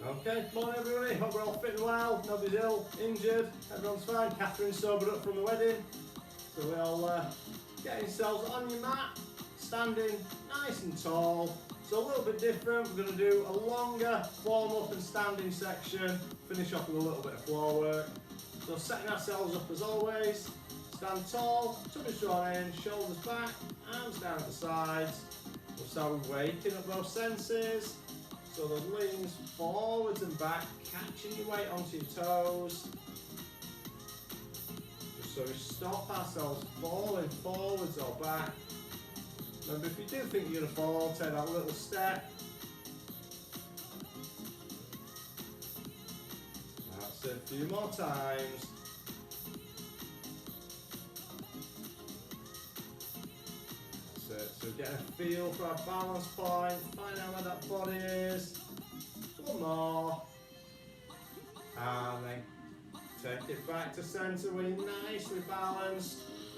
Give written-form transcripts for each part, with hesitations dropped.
Okay, come on everybody, hope we're all fit and well, nobody's ill, injured, everyone's fine. Catherine's sobered up from the wedding. So we all get yourselves on your mat, standing nice and tall. So a little bit different, we're going to do a longer warm up and standing section, finish off with a little bit of floor work. So setting ourselves up as always, stand tall, tummies drawn in, shoulders back, arms down at the sides. We'll start with waking up those senses. So those leans forwards and back, catching your weight onto your toes. Just so we stop ourselves falling forwards or back. Remember, if you do think you're going to fall, take that little step. That's it, a few more times. So get a feel for our balance point, find out where that body is. One more. And then take it back to centre where you're nicely balanced.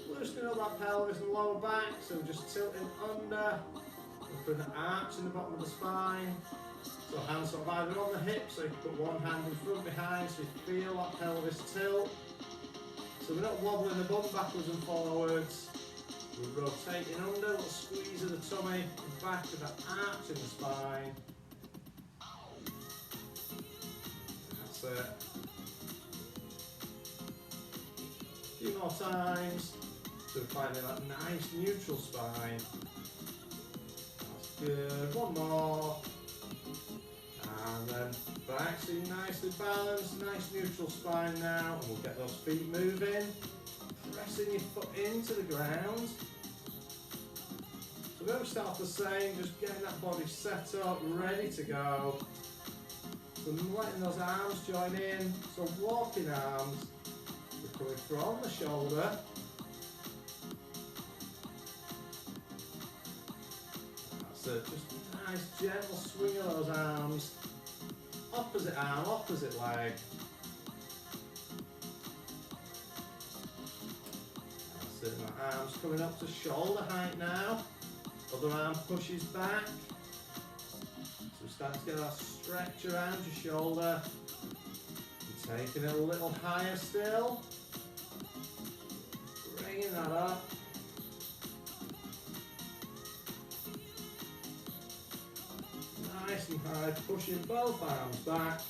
Loosening up that pelvis and lower back, so just tilting under. Putting an arch in the bottom of the spine. So hands sort of either on the hips, so you can put one hand in front behind so you feel that pelvis tilt. So we're not wobbling the bum backwards and forwards. We're rotating under, a little squeeze of the tummy, and back with that arch in the spine. That's it. A few more times. So we're finding that nice neutral spine. That's good. One more. And then back, so you're nicely balanced, nice neutral spine now. And we'll get those feet moving. Pressing your foot into the ground. So we're going to start off the same, just getting that body set up, ready to go. So letting those arms join in. So walking arms, we're coming from the shoulder. That's it, just a nice gentle swing of those arms. Opposite arm, opposite leg. My arms coming up to shoulder height now. Other arm pushes back. So we start to get that stretch around your shoulder. You're taking it a little higher still. Bringing that up. Nice and high, pushing both arms back.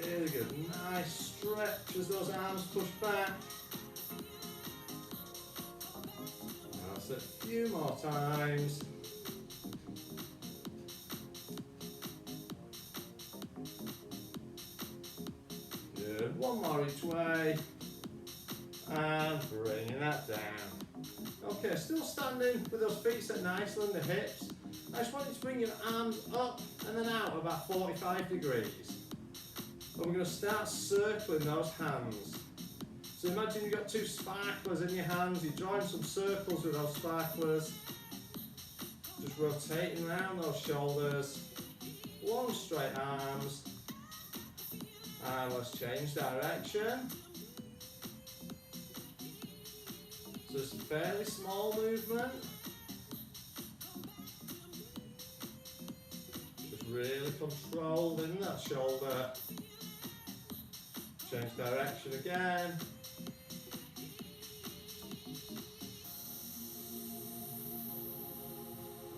Really good, nice stretch as those arms push back. That's it, a few more times. Good, one more each way. And bringing that down. Okay, still standing with those feet set nicely on the hips. I just want you to bring your arms up and then out about 45 degrees. And we're going to start circling those hands. So imagine you've got two sparklers in your hands, you're drawing some circles with those sparklers. Just rotating around those shoulders, long straight arms. And let's change direction. So it's a fairly small movement. Just really controlled in that shoulder. Change direction again.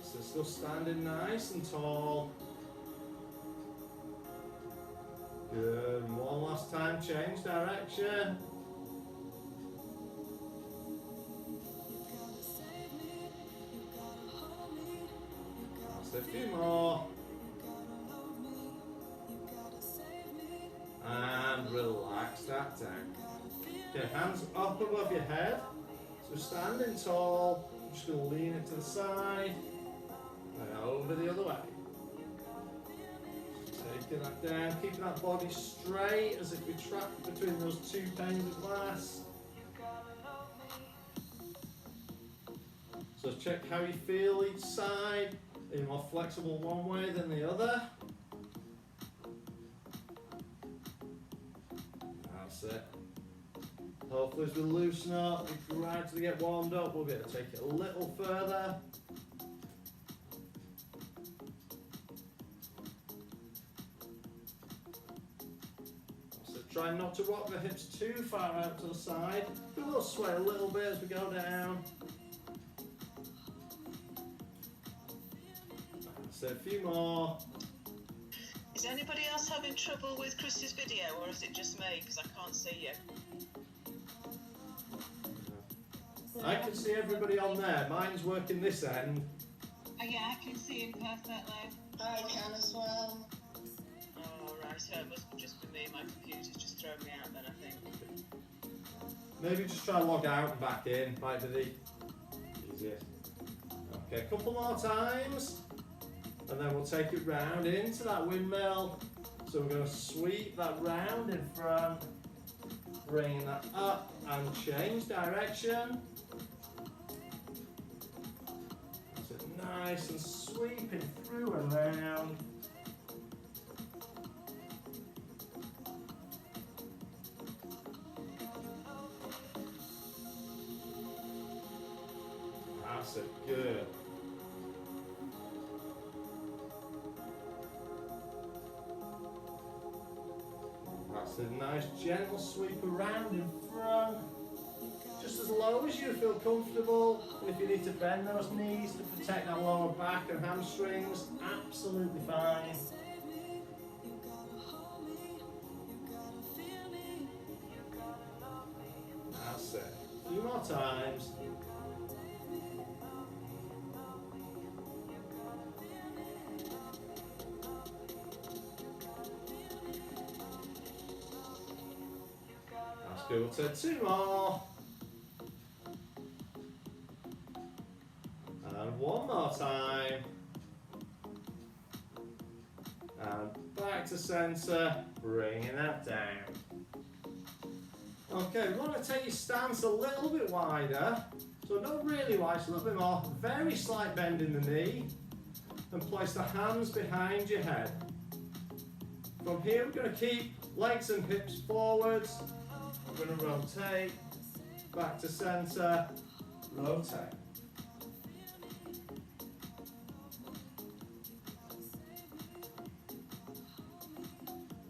So still standing nice and tall. Good. And one last time, change direction. That's a few more. And relax that down. Okay, hands up above your head. So standing tall, I'm just going to lean it to the side and over the other way. Taking that down, keeping that body straight as if we trapped between those two panes of glass. So check how you feel each side. Are you more flexible one way than the other? That's it. Hopefully as we loosen up, we gradually get warmed up, we'll be able to take it a little further. trying not to rock the hips too far out to the side. We will sway a little bit as we go down. So a few more. Is anybody else having trouble with Chris's video, or is it just me? Because I can't see you. I can see everybody on there. Mine's working this end. Oh, yeah, I can see him perfectly. I can as well. Oh, right. So it must just be me. My computer's just thrown me out then, I think. Maybe just try log out and back in. Might be the easiest. Okay, a couple more times. And then we'll take it round into that windmill. So we're going to sweep that round in front. Bring that up and change direction. That's it, nice and sweeping through and round. That's it, good. That's a nice gentle sweep around in front. Just as low as you feel comfortable. And if you need to bend those knees to protect that lower back and hamstrings, absolutely fine. That's it. A few more times. Good, we'll take two more. And one more time. And back to centre, bringing that down. Okay, we want to take your stance a little bit wider. So not really wide, just a little bit more. Very slight bend in the knee. And place the hands behind your head. From here, we're going to keep legs and hips forwards. We're going to rotate, back to centre, rotate.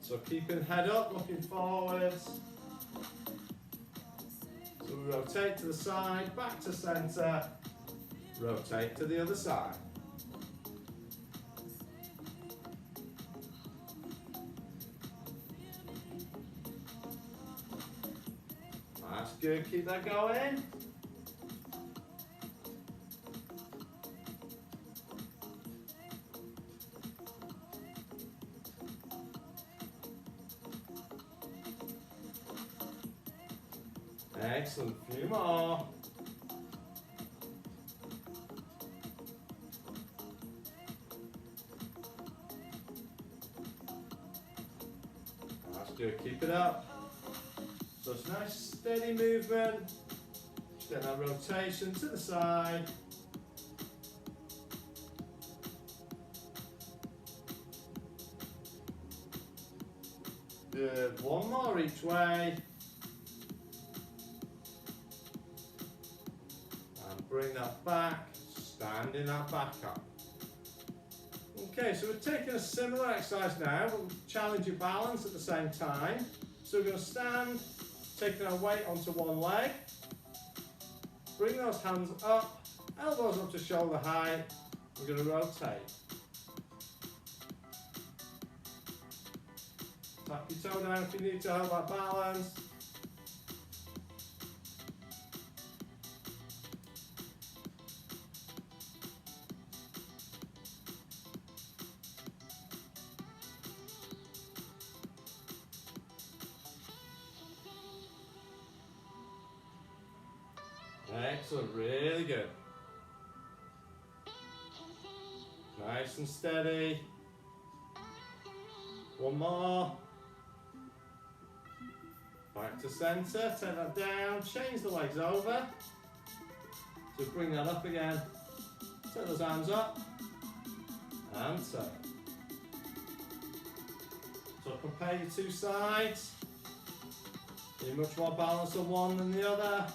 So keeping head up, looking forwards. So we rotate to the side, back to centre, rotate to the other side. That's good, keep that going. Excellent, few more. That's good, keep it up. So it's nice steady movement. Just get that rotation to the side. Good, one more each way. And bring that back, standing that back up. Okay, so we're taking a similar exercise now, but we'll challenge your balance at the same time. So we're going to stand, taking our weight onto one leg. Bring those hands up, elbows up to shoulder height. We're going to rotate. Tap your toe down if you need to hold that balance. Excellent, really good. Nice and steady. One more. Back to centre, take that down, change the legs over. So bring that up again. Take those arms up. And turn. So compare your two sides. You're much more balanced on one than the other.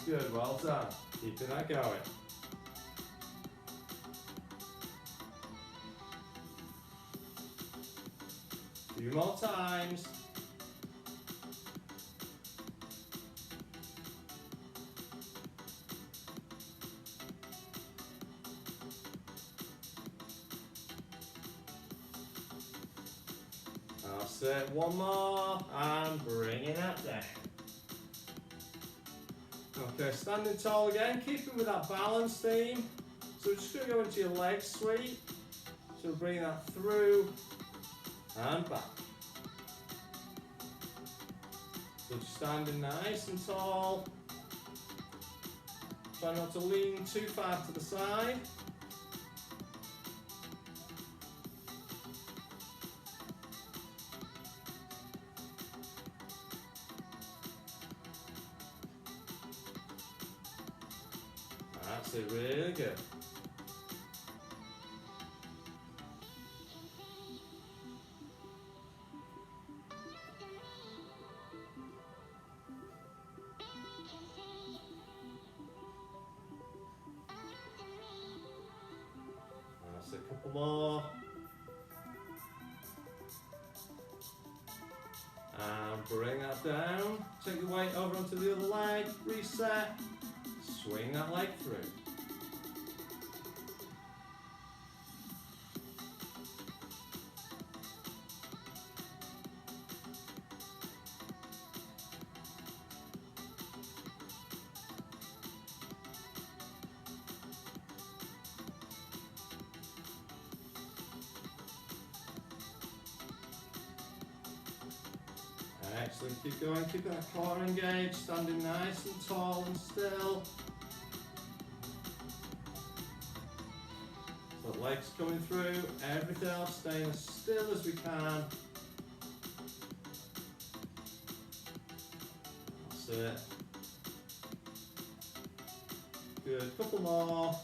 good, well done. Keeping that going. A few more times. That's it, one more, and bringing that down. Okay, standing tall again, keeping with that balance theme. So we're just going to go into your leg sweep. So bring that through and back. So just standing nice and tall. Try not to lean too far to the side. That's it, really good. That's a couple more. And bring that down. Take the weight over onto the other leg. Reset. Swing that leg through. Excellent, keep going, keep that core engaged, standing nice and tall and still. So legs coming through, everything else staying as still as we can. That's it. Good, couple more.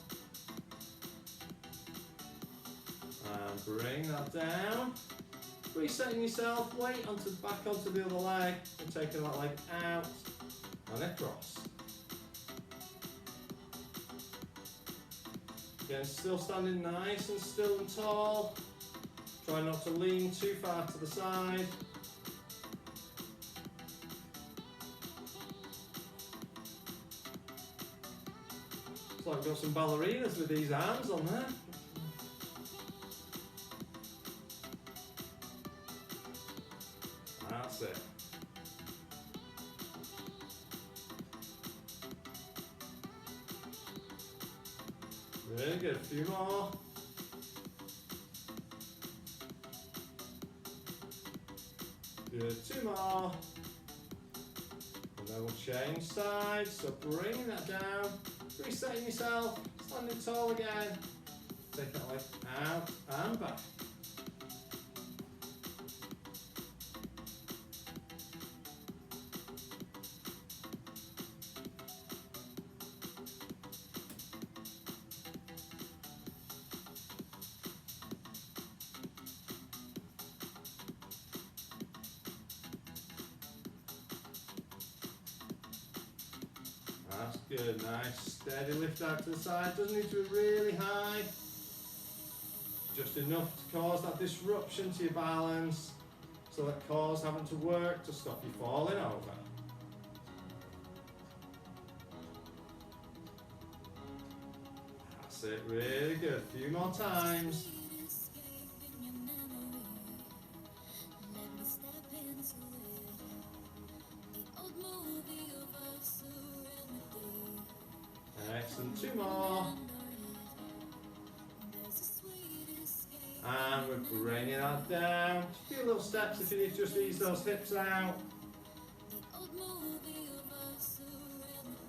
And bring that down. Resetting yourself, weight back onto the other leg and taking that leg out and across. Again, still standing nice and still and tall. Try not to lean too far to the side. Looks like we've got some ballerinas with these arms on there. That's it. Very good, a few more. Good, two more. And then we'll change sides, so bring that down, resetting yourself, standing tall again. Take that leg out and back. That's good, nice, steady lift out to the side, doesn't need to be really high, just enough to cause that disruption to your balance, so that core's having to work to stop you falling over. That's it, really good, a few more times. Excellent, two more. And we're bringing that down. Just a few little steps if you need to just ease those hips out.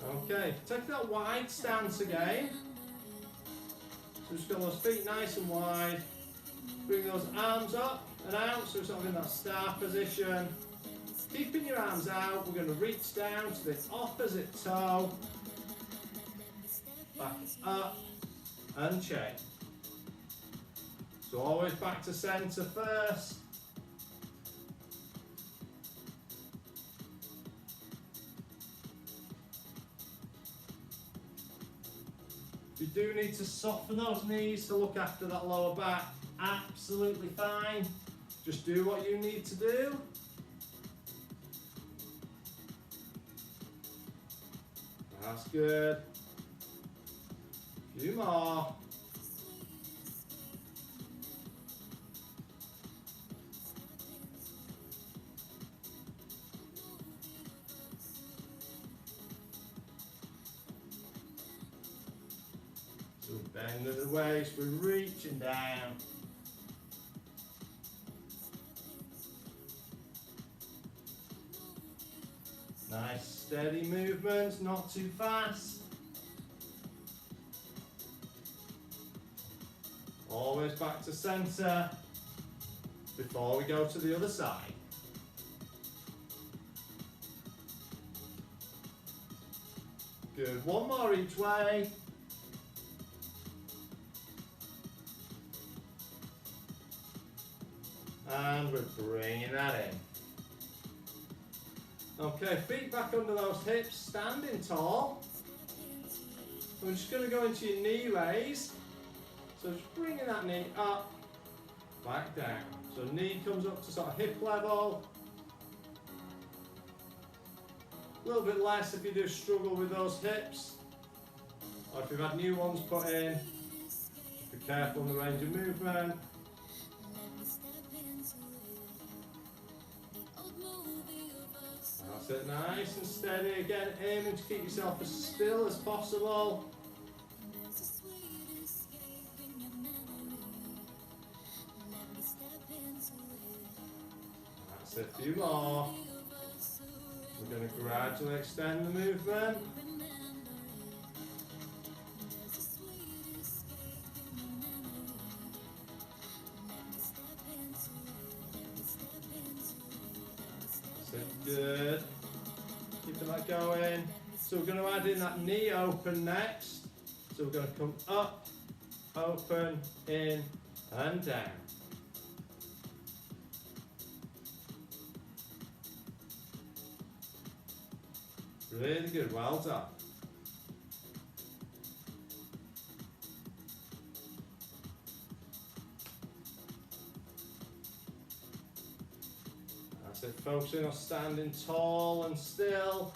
Okay, take that wide stance again. So just got those feet nice and wide. Bring those arms up and out, so sort of in that star position. Keeping your arms out, we're going to reach down to the opposite toe. Back up and change. So always back to centre first. you do need to soften those knees to look after that lower back, absolutely fine. Just do what you need to do. That's good. A few more. So bend at the waist, we're reaching down. Nice steady movements, not too fast. Always back to center before we go to the other side. Good, one more each way. And we're bringing that in. Okay, feet back under those hips, standing tall. We're just going to go into your knee raise. So just bringing that knee up, back down. So knee comes up to sort of hip level. A little bit less if you do struggle with those hips. Or if you've had new ones put in, be careful in the range of movement. That's it, nice and steady. Again, aiming to keep yourself as still as possible. That's it, a few more. We're going to gradually extend the movement. That's it, good. Keeping that going. So we're going to add in that knee open next. So we're going to come up, open, in, and down. Really good, well done. That's it, focusing on standing tall and still.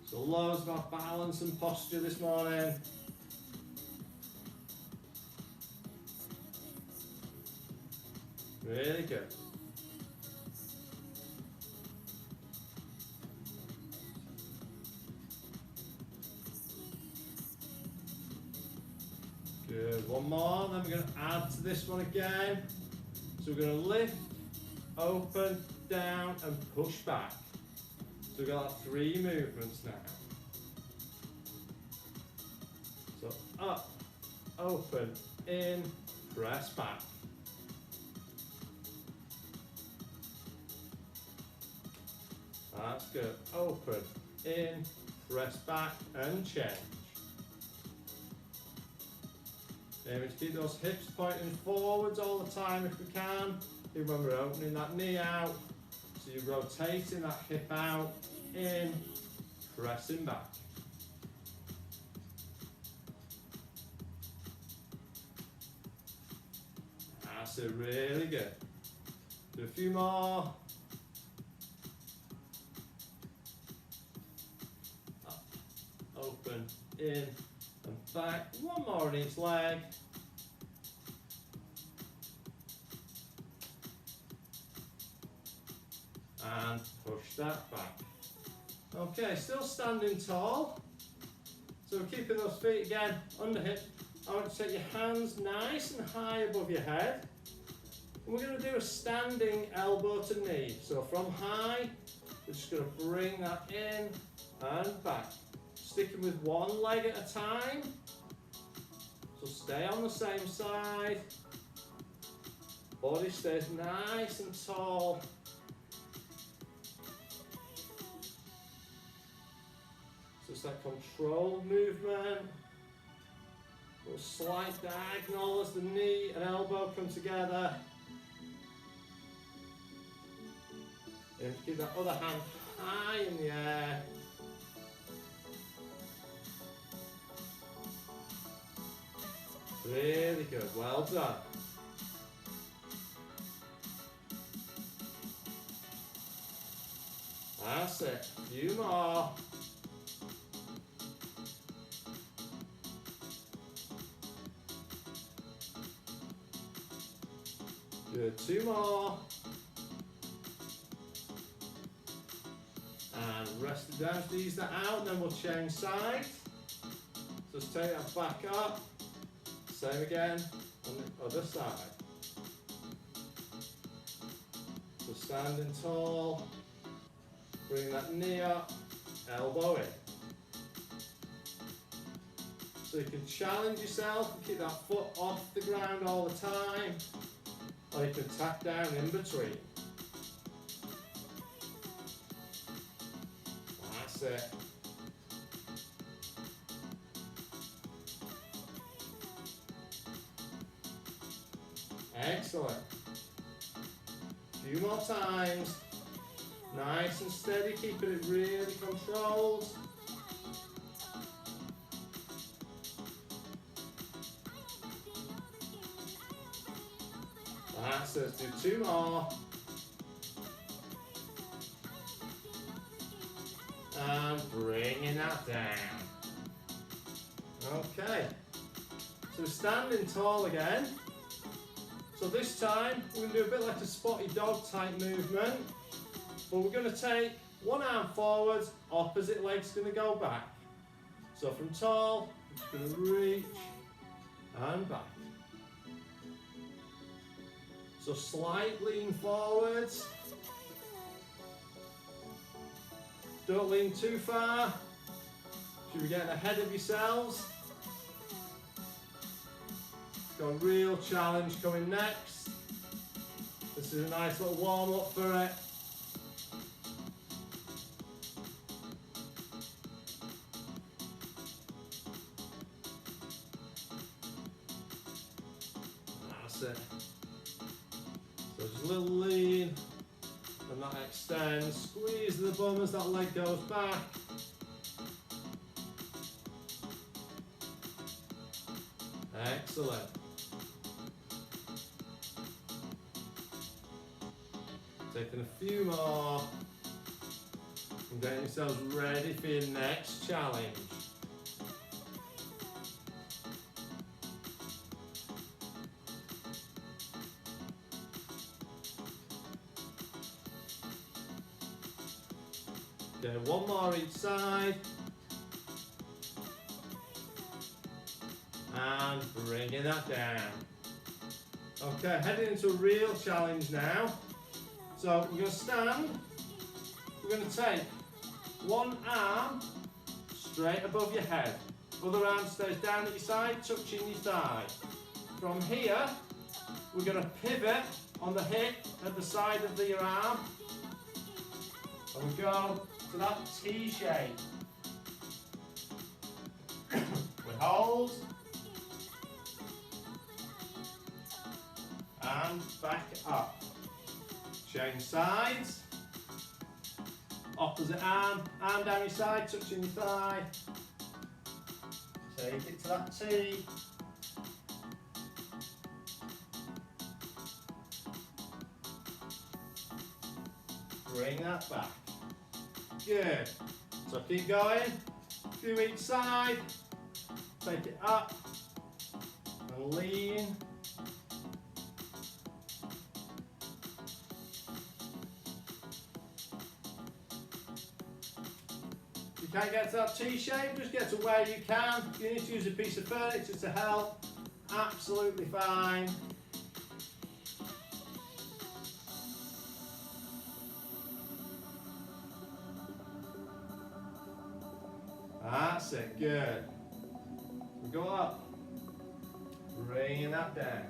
So loads of our balance and posture this morning. Really good. Good, one more, then we're going to add to this one again. So we're going to lift, open, down and push back. So we've got like 3 movements now. So up, open, in, press back. That's good. Open, in, press back and change. Aiming to keep those hips pointing forwards all the time if we can, even when we're opening that knee out. So you're rotating that hip out, in, pressing back. That's it, really good. Do a few more. Up, open, in, and back. One more on each leg. And push that back. Okay, still standing tall. So we're keeping those feet again under hip. I want to take your hands nice and high above your head. And we're going to do a standing elbow to knee. So from high, we're just going to bring that in and back. Sticking with one leg at a time. So stay on the same side. Body stays nice and tall. So it's that controlled movement. A little slight diagonal as the knee and elbow come together. And keep that other hand high in the air. Really good, well done. That's it, a few more. Good, 2 more. And rest it down, ease that out, then we'll change sides. So just take that back up. Same again on the other side. So standing tall, bring that knee up, elbow in. So you can challenge yourself and keep that foot off the ground all the time, or you can tap down in between. That's it. Excellent. A few more times. Nice and steady, keeping it really controlled. That's it. Let's do 2 more. And bringing that down. Okay. So we're standing tall again. So this time we're going to do a bit like a spotty dog type movement, but we're going to take one arm forward, opposite leg's going to go back. So from tall, it's going to reach and back. So slight lean forwards. Don't lean too far. Should be getting ahead of yourselves. Got a real challenge coming next. This is a nice little warm up for it. That's it. So just a little lean, and that extends. Squeeze the bum as that leg goes back. Excellent. Taking a few more and getting yourselves ready for your next challenge. Okay, 1 more each side. And bringing that down. Okay, heading into a real challenge now. So we're going to stand, we're going to take one arm straight above your head. Other arm stays down at your side, touching your thigh. From here, we're going to pivot on the hip at the side of your arm. And we go to that T shape. We hold. And back up. Change sides. Opposite arm down your side, touching your thigh. Take it to that T. Bring that back. Good. So keep going. A few each side. Take it up. And lean. If you can't get to that T shape, just get to where you can. If you need to use a piece of furniture to help, absolutely fine. That's it, good. We go up, bringing that down.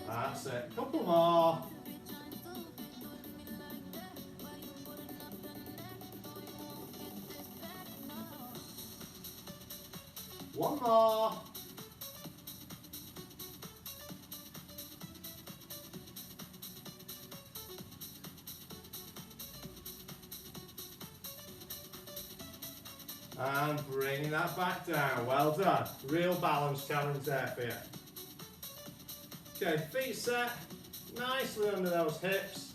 That's it, couple more. One more. And bringing that back down. Well done. Real balance challenge there for you. Okay, feet set nicely under those hips.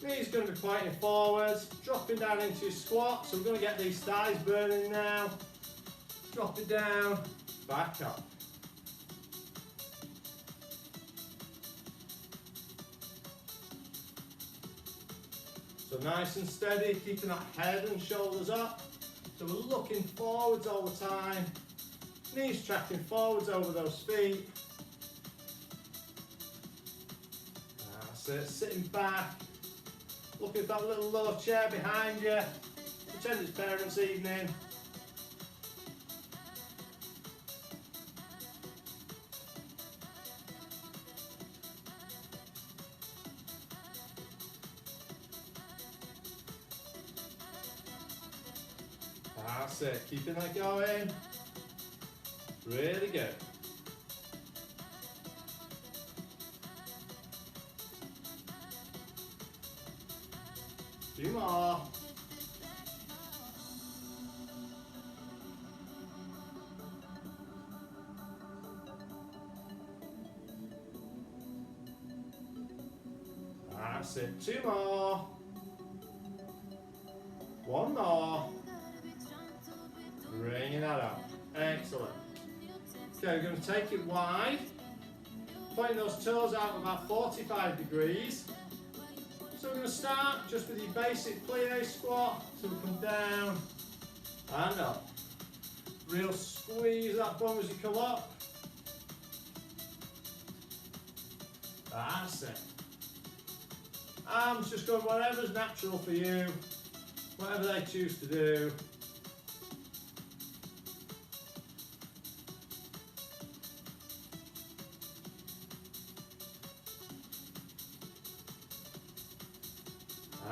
Knees going to be pointing forwards, dropping down into your squat. So we're going to get these thighs burning now. Drop it down, back up. So nice and steady, keeping that head and shoulders up. So we're looking forwards all the time. Knees tracking forwards over those feet. That's it, sitting back. Looking at that little low chair behind you. Pretend it's parents' evening. That's it, keeping that going. Really good. Few more. That's it, 2 more. 1 more. Bringing that up. Excellent. Okay, we're going to take it wide. Pointing those toes out about 45 degrees. So we're going to start just with your basic plie squat. So we come down and up. Real squeeze that bum as you come up. That's it. Arms just going whatever's natural for you. Whatever they choose to do.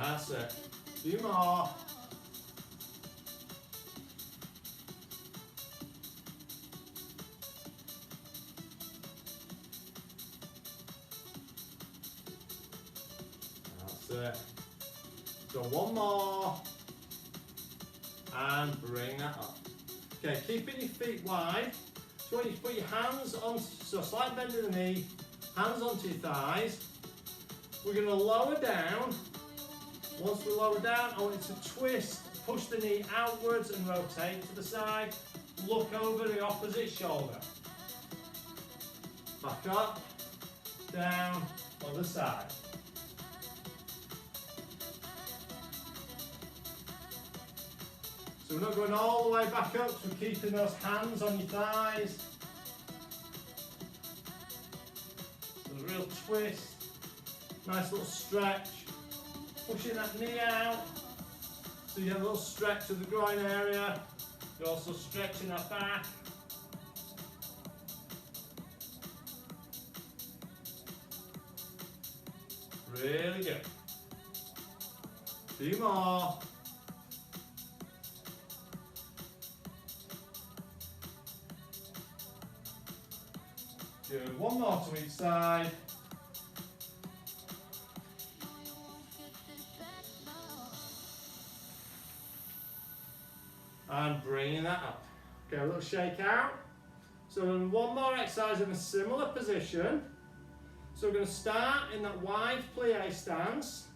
That's it. A few more. That's it. So 1 more. And bring that up. Okay, keeping your feet wide. So when you put your hands on, so slight bend in the knee, hands onto your thighs. We're going to lower down. Once we lower down, I want you to twist, push the knee outwards and rotate to the side. Look over the opposite shoulder. Back up, down, other side. So we're not going all the way back up, so we're keeping those hands on your thighs. So a real twist, nice little stretch. Pushing that knee out, so you have a little stretch of the groin area. You're also stretching that back. Really good. 2 more. Good. 1 more to each side. And bringing that up. Okay, a little shake out. So then 1 more exercise in a similar position. So we're going to start in that wide plie stance.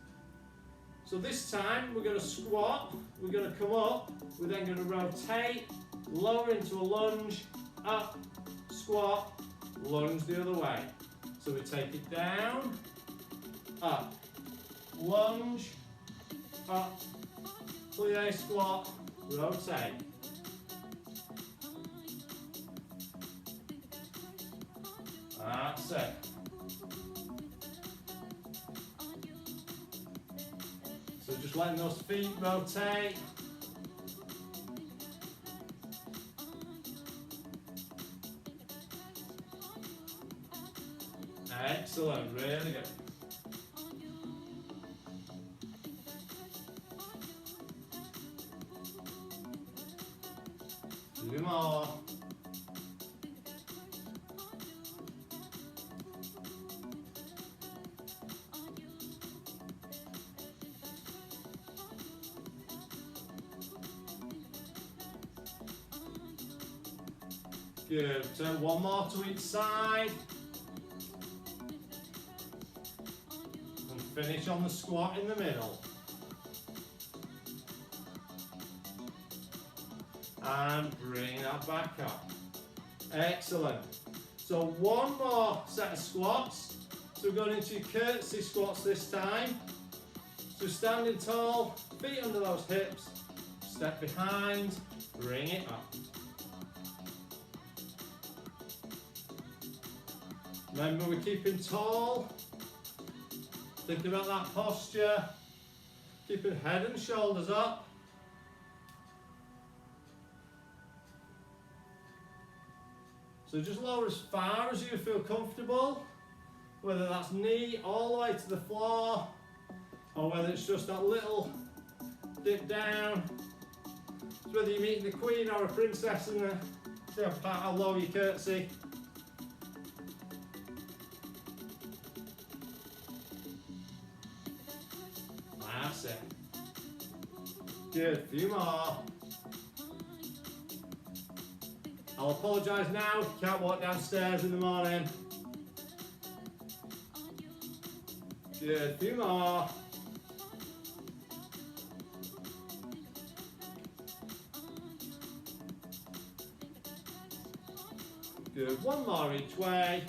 So this time we're going to squat, we're going to come up, we're then going to rotate, lower into a lunge, up, squat, lunge the other way. So we take it down, up, lunge, up, plie squat, rotate. That's it. So just letting those feet rotate. Excellent, really good. Two more. Good. So one more to each side. And finish on the squat in the middle. And bring that back up. Excellent. So one more set of squats. So we're going into curtsy squats this time. So standing tall, feet under those hips, step behind, bring it up. Remember, we're keeping tall. Think about that posture. Keeping head and shoulders up. So just lower as far as you feel comfortable, whether that's knee all the way to the floor, or whether it's just that little dip down. It's whether you're meeting the queen or a princess in the, see how low you curtsy. That's it. Good, a few more. I'll apologise now if you can't walk downstairs in the morning. Good, a few more. Good, one more each way.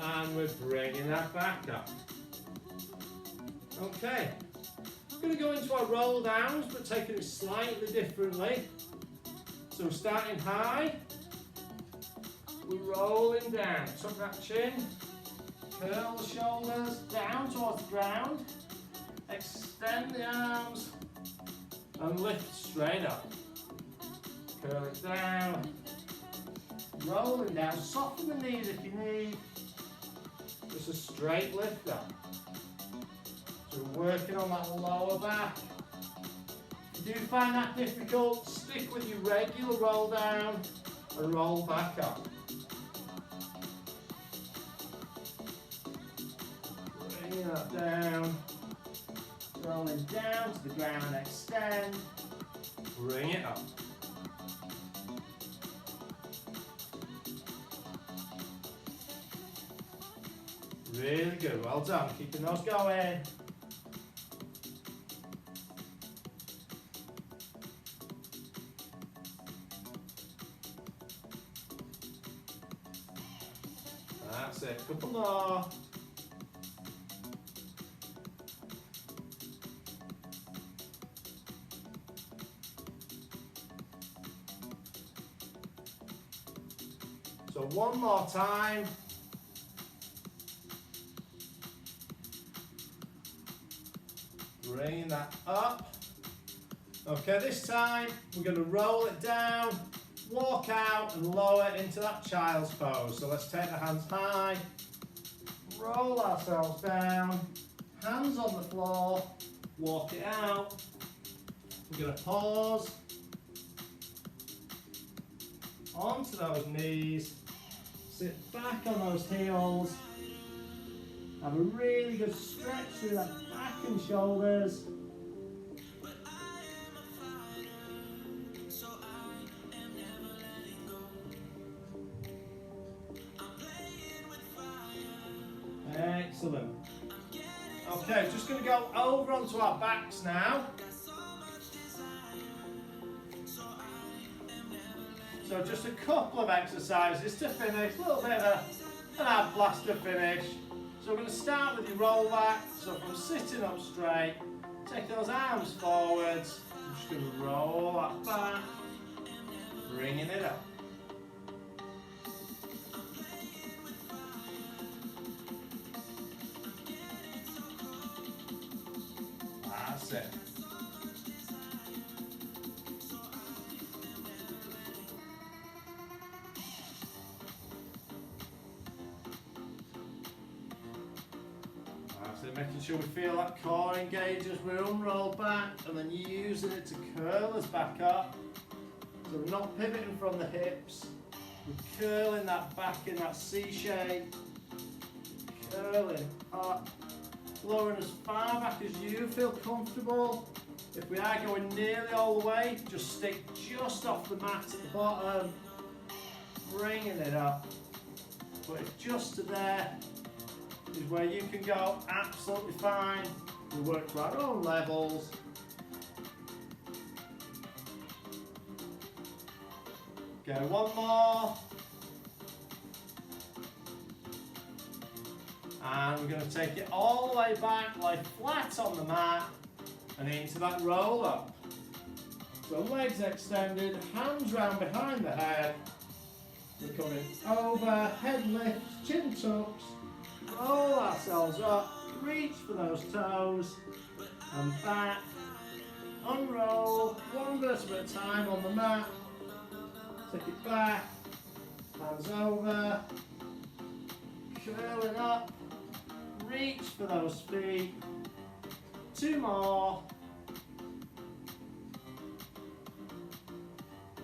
And we're bringing that back up. Okay. We're going to go into our roll downs, but taking it slightly differently. So we're starting high, we're rolling down, tuck that chin, curl the shoulders down towards the ground, extend the arms, and lift straight up. Curl it down, rolling down, soften the knees if you need, just a straight lift up. So we're working on that lower back. If you do find that difficult, stick with your regular roll down and roll back up. Bringing that down, rolling down to the ground, extend, bring it up. Really good, well done, keeping those going. That's it, couple more. So one more time. Bringing that up. Okay, this time we're going to roll it down, walk out and lower into that child's pose. So let's take the hands high, roll ourselves down, hands on the floor, walk it out. We're going to pause, onto those knees, sit back on those heels, have a really good stretch through that back and shoulders. Excellent. Okay, just going to go over onto our backs now. So just a couple of exercises to finish, a little bit of an ab blaster finish. So we're going to start with your roll back. So from sitting up straight, take those arms forwards. I'm just going to roll that back, bringing it up. That's it. That's it, making sure we feel that core engage as we unroll back and then using it to curl us back up. So we're not pivoting from the hips, we're curling that back in that C shape, curling up, lowering as far back as you feel comfortable, If we are going nearly all the way, just stick just off the mat at the bottom, bringing it up. But if just to there is where you can go absolutely fine. We work to our own levels. Go one more. And we're going to take it all the way back, lay flat on the mat, and into that roll up. So legs extended, hands round behind the head. We're coming over, head lifts, chin tucks, roll ourselves up, reach for those toes, and back, unroll, one vertebra at a time on the mat, take it back, hands over, curling up, reach for those feet, 2 more,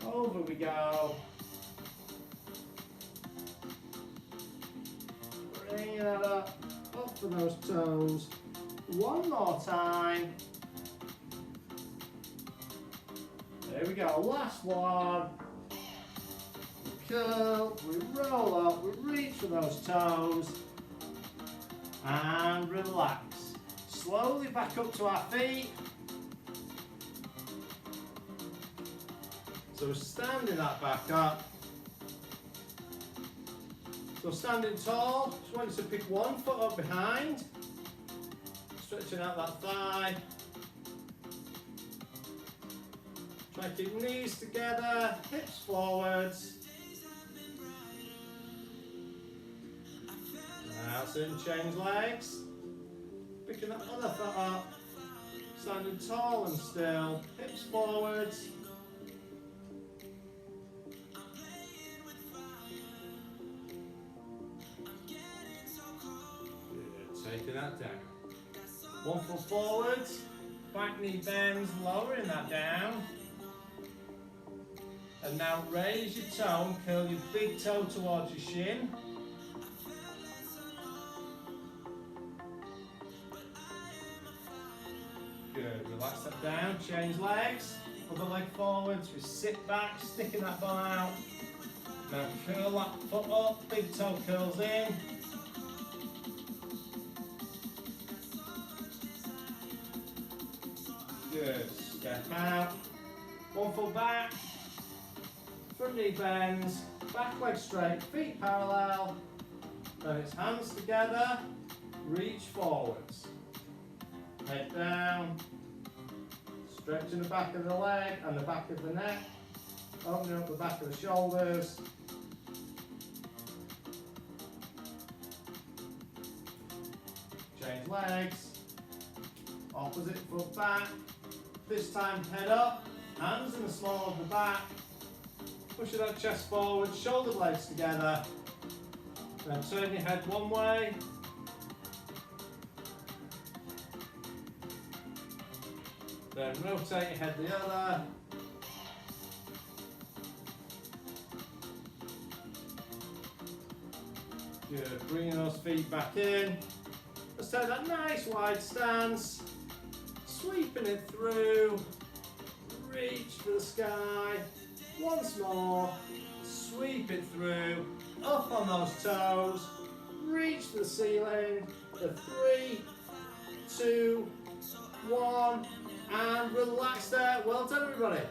over we go, bring it up for those toes, 1 more time, there we go, last one, curl, we roll up, we reach for those toes, and relax. Slowly back up to our feet. So standing that back up. So standing tall, just want you to pick 1 foot up behind, stretching out that thigh. Try to keep knees together, hips forwards. That's it, change legs. Picking that other foot up, standing tall and still, hips forwards. Good, taking that down. 1 foot forwards, back knee bends, lowering that down. And now raise your toe and curl your big toe towards your shin. Good, relax that down, change legs, other leg forwards, we sit back, sticking that bum out. Now curl that foot up, big toe curls in. Good, step out, 1 foot back, front knee bends, back leg straight, feet parallel, then it's hands together, reach forwards. Head down, stretching the back of the leg and the back of the neck, opening up the back of the shoulders. Change legs, opposite foot back, this time head up, hands in the small of the back, pushing that chest forward, shoulder blades together, then turn your head one way, then rotate your head the other. Good, bringing those feet back in. Let's take that nice wide stance, sweeping it through, reach for the sky, once more, sweep it through, up on those toes, reach for the ceiling, for 3, 2, 1, and relax there. Well done everybody.